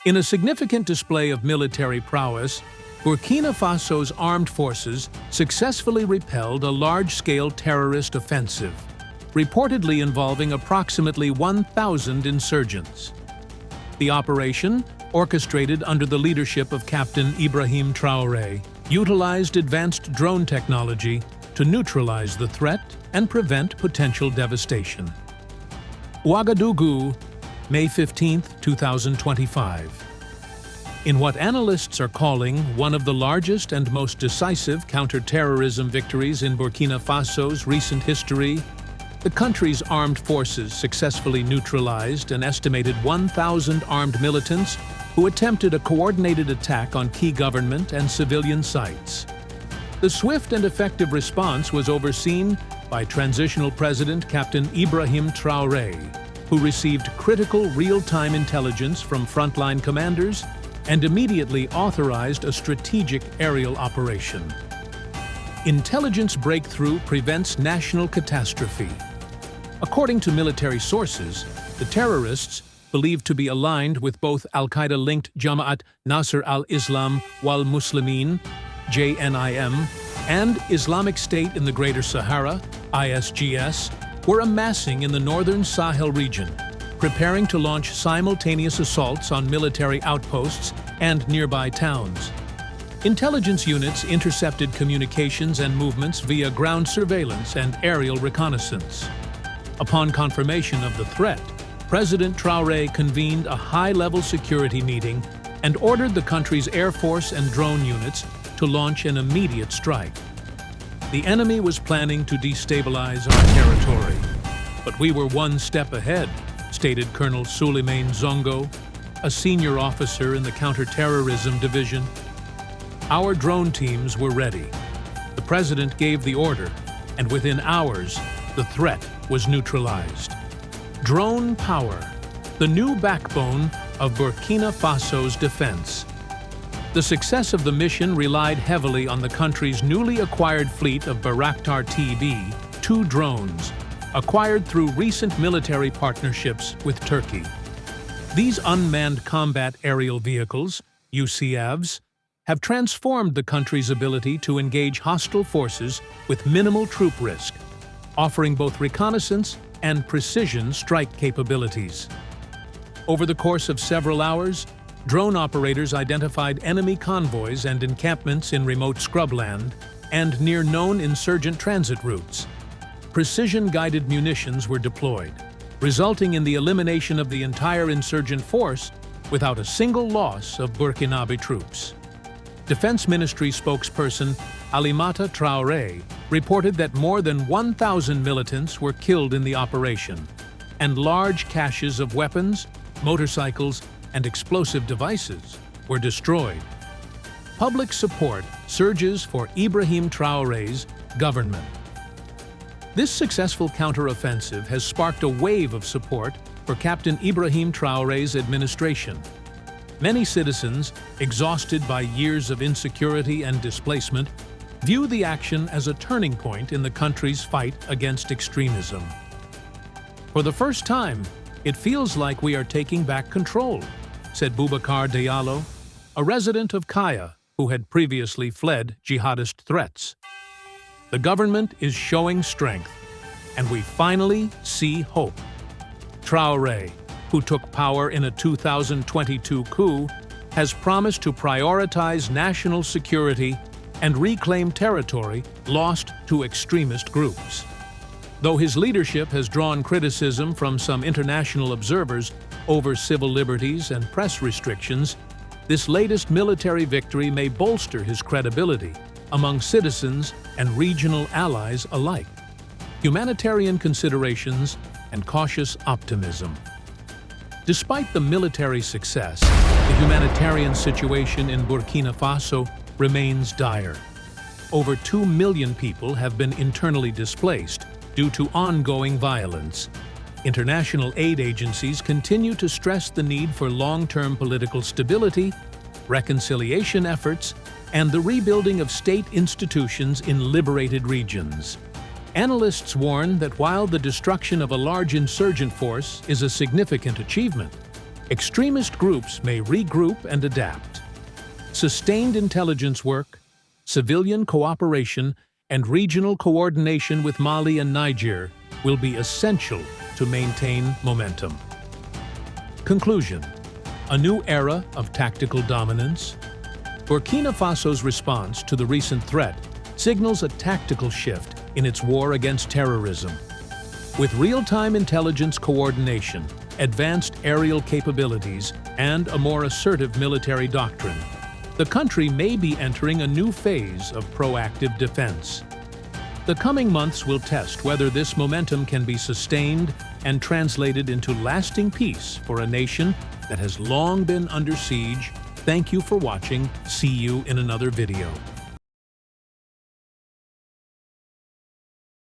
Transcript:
In a significant display of military prowess, Burkina Faso's armed forces successfully repelled a large-scale terrorist offensive, reportedly involving approximately 1,000 insurgents. The operation, orchestrated under the leadership of Captain Ibrahim Traoré, utilized advanced drone technology to neutralize the threat and prevent potential devastation. Ouagadougou, May 15, 2025. In what analysts are calling one of the largest and most decisive counter-terrorism victories in Burkina Faso's recent history, the country's armed forces successfully neutralized an estimated 1,000 armed militants who attempted a coordinated attack on key government and civilian sites. The swift and effective response was overseen by Transitional President Captain Ibrahim Traoré, who received critical real-time intelligence from frontline commanders and immediately authorized a strategic aerial operation. Intelligence breakthrough prevents national catastrophe. According to military sources, the terrorists, believed to be aligned with both al-Qaeda-linked Jama'at Nasr al-Islam wal Muslimin (JNIM) and Islamic State in the Greater Sahara (ISGS), were amassing in the northern Sahel region, preparing to launch simultaneous assaults on military outposts and nearby towns. Intelligence units intercepted communications and movements via ground surveillance and aerial reconnaissance. Upon confirmation of the threat, President Traoré convened a high-level security meeting and ordered the country's air force and drone units to launch an immediate strike. The enemy was planning to destabilize our territory, but we were one step ahead, stated Colonel Souleymane Zongo, a senior officer in the Counterterrorism Division. Our drone teams were ready. The president gave the order, and within hours, the threat was neutralized. Drone power, the new backbone of Burkina Faso's defense. The success of the mission relied heavily on the country's newly acquired fleet of Bayraktar TB-2 drones, acquired through recent military partnerships with Turkey. These unmanned combat aerial vehicles, UCAVs, have transformed the country's ability to engage hostile forces with minimal troop risk, offering both reconnaissance and precision strike capabilities. Over the course of several hours, drone operators identified enemy convoys and encampments in remote scrubland and near known insurgent transit routes. Precision-guided munitions were deployed, resulting in the elimination of the entire insurgent force without a single loss of Burkinabe troops. Defense Ministry spokesperson Alimata Traoré reported that more than 1,000 militants were killed in the operation, and large caches of weapons, motorcycles, and explosive devices were destroyed. Public support surges for Ibrahim Traoré's government. This successful counteroffensive has sparked a wave of support for Captain Ibrahim Traoré's administration. Many citizens, exhausted by years of insecurity and displacement, view the action as a turning point in the country's fight against extremism. For the first time, it feels like we are taking back control, said Boubacar Diallo, a resident of Kaya who had previously fled jihadist threats. The government is showing strength, and we finally see hope. Traoré, who took power in a 2022 coup, has promised to prioritize national security and reclaim territory lost to extremist groups. Though his leadership has drawn criticism from some international observers over civil liberties and press restrictions, this latest military victory may bolster his credibility among citizens and regional allies alike. Humanitarian considerations and cautious optimism. Despite the military success, the humanitarian situation in Burkina Faso remains dire. Over 2 million people have been internally displaced due to ongoing violence. International aid agencies continue to stress the need for long-term political stability, reconciliation efforts, and the rebuilding of state institutions in liberated regions. Analysts warn that while the destruction of a large insurgent force is a significant achievement, extremist groups may regroup and adapt. Sustained intelligence work, civilian cooperation, and regional coordination with Mali and Niger will be essential to maintain momentum. Conclusion: a new era of tactical dominance. Burkina Faso's response to the recent threat signals a tactical shift in its war against terrorism. With real-time intelligence coordination, advanced aerial capabilities, and a more assertive military doctrine, the country may be entering a new phase of proactive defense. The coming months will test whether this momentum can be sustained and translated into lasting peace for a nation that has long been under siege. Thank you for watching. See you in another video.